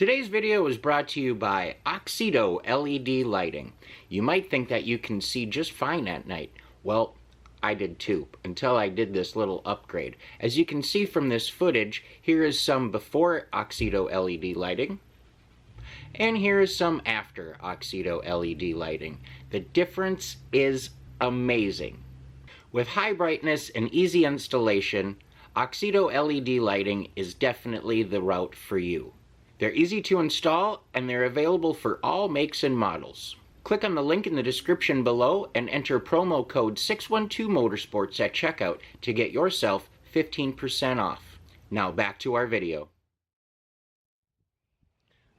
Today's video is brought to you by Oxido LED lighting. You might think that you can see just fine at night. Well, I did too, until I did this little upgrade. As you can see from this footage, here is some before Oxido LED lighting, and here is some after Oxido LED lighting. The difference is amazing. With high brightness and easy installation, Oxido LED lighting is definitely the route for you. They're easy to install, and they're available for all makes and models. Click on the link in the description below and enter promo code 612motorsports at checkout to get yourself 15% off. Now back to our video.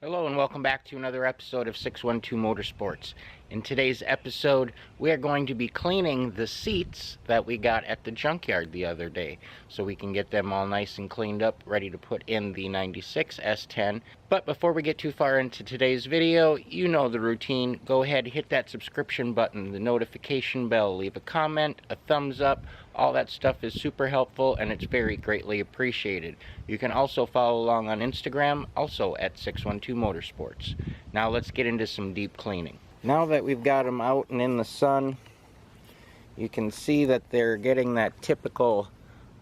Hello and welcome back to another episode of 612 Motorsports. In today's episode, we are going to be cleaning the seats that we got at the junkyard the other day, so we can get them all nice and cleaned up, ready to put in the 96 S-10. But before we get too far into today's video, you know the routine. Go ahead, hit that subscription button, the notification bell, leave a comment, a thumbs up. All that stuff is super helpful and it's very greatly appreciated. You can also follow along on Instagram, also at 612 Motorsports. Now let's get into some deep cleaning. Now that we've got them out and in the sun, you can see that they're getting that typical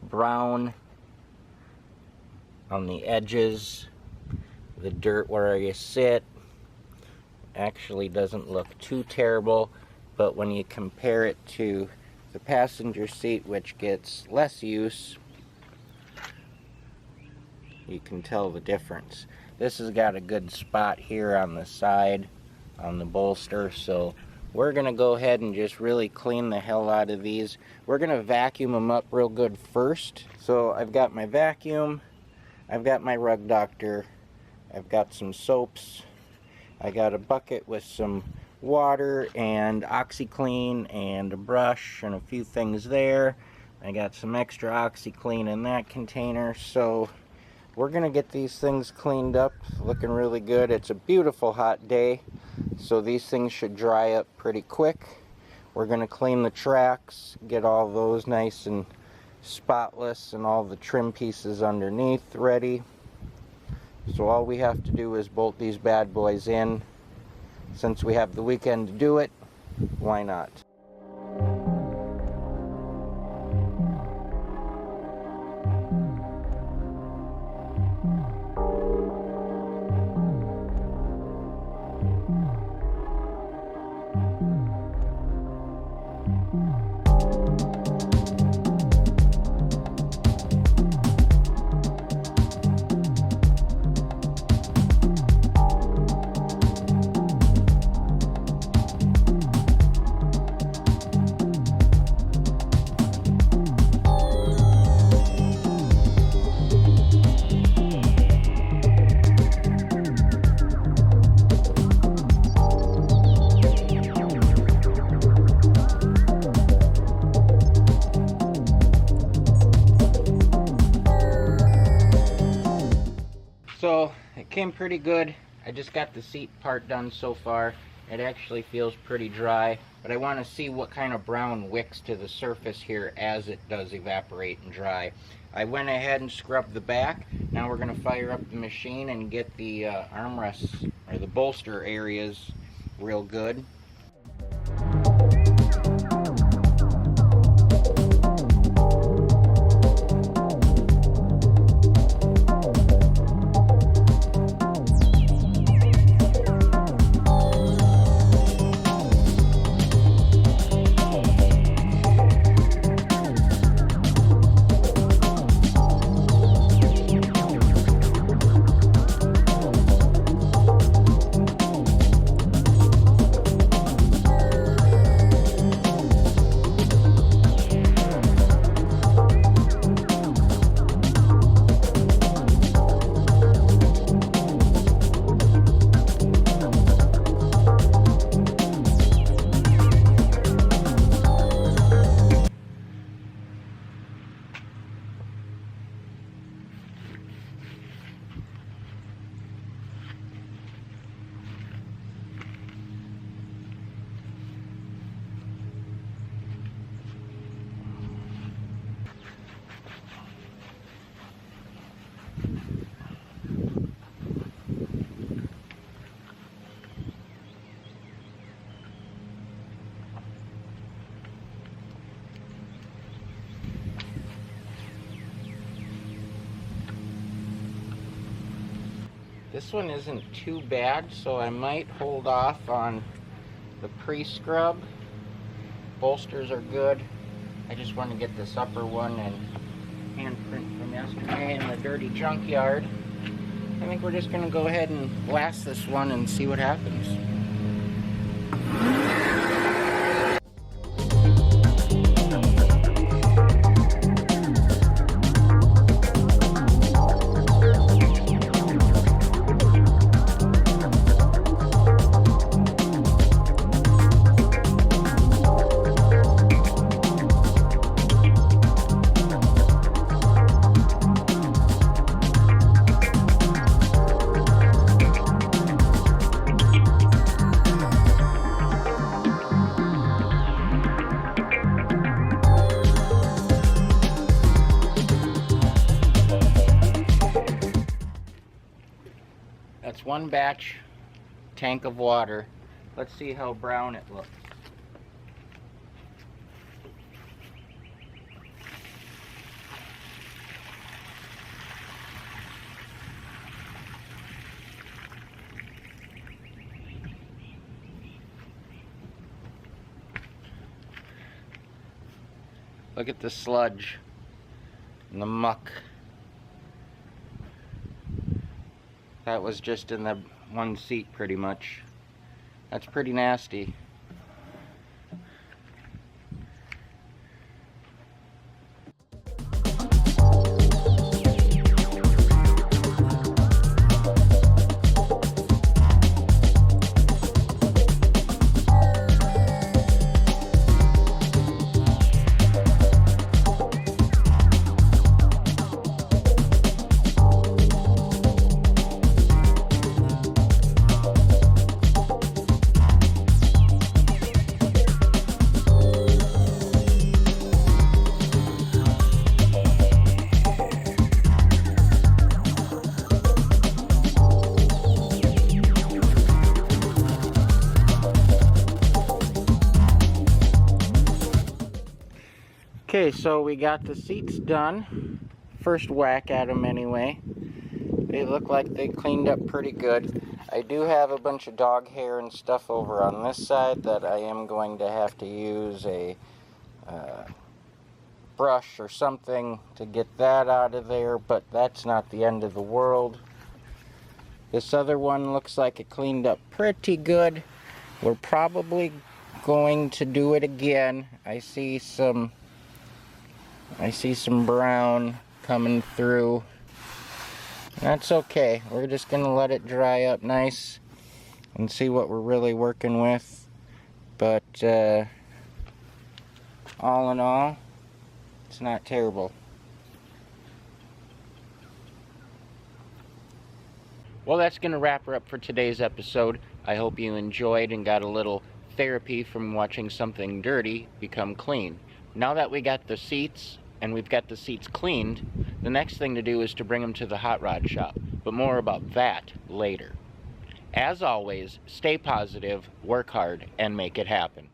brown on the edges. The dirt where you sit actually doesn't look too terrible, but when you compare it to the passenger seat, which gets less use, you can tell the difference. This has got a good spot here on the side on the bolster, so we're gonna go ahead and just really clean the hell out of these. We're gonna vacuum them up real good first. So I've got my vacuum, I've got my rug doctor, I've got some soaps, I got a bucket with some water and OxiClean and a brush and a few things there. I got some extra OxiClean in that container. So we're gonna get these things cleaned up, looking really good. It's a beautiful hot day, so these things should dry up pretty quick. We're gonna clean the tracks, get all those nice and spotless and all the trim pieces underneath ready. So all we have to do is bolt these bad boys in. Since we have the weekend to do it, why not? So it came pretty good. I just got the seat part done so far. It actually feels pretty dry, but I want to see what kind of brown wicks to the surface here as it does evaporate and dry. I went ahead and scrubbed the back. Now we're going to fire up the machine and get the armrests or the bolster areas real good. This one isn't too bad, so I might hold off on the pre-scrub. Bolsters are good. I just want to get this upper one and handprint from yesterday in the dirty junkyard. I think we're just going to go ahead and blast this one and see what happens. That's one batch tank of water. Let's see how brown it looks. Look at the sludge and the muck. That was just in the one seat pretty much. That's pretty nasty. Okay, so we got the seats done. First whack at them anyway. They look like they cleaned up pretty good. I do have a bunch of dog hair and stuff over on this side that I am going to have to use a brush or something to get that out of there, but that's not the end of the world. This other one looks like it cleaned up pretty good. We're probably going to do it again. I see some brown coming through. That's okay. We're just gonna let it dry up nice and see what we're really working with. But all in all, it's not terrible. Well, that's gonna wrap her up for today's episode. I hope you enjoyed and got a little therapy from watching something dirty become clean. Now that we got the seats and we've got the seats cleaned, the next thing to do is to bring them to the hot rod shop, but more about that later. As always, stay positive, work hard, and make it happen.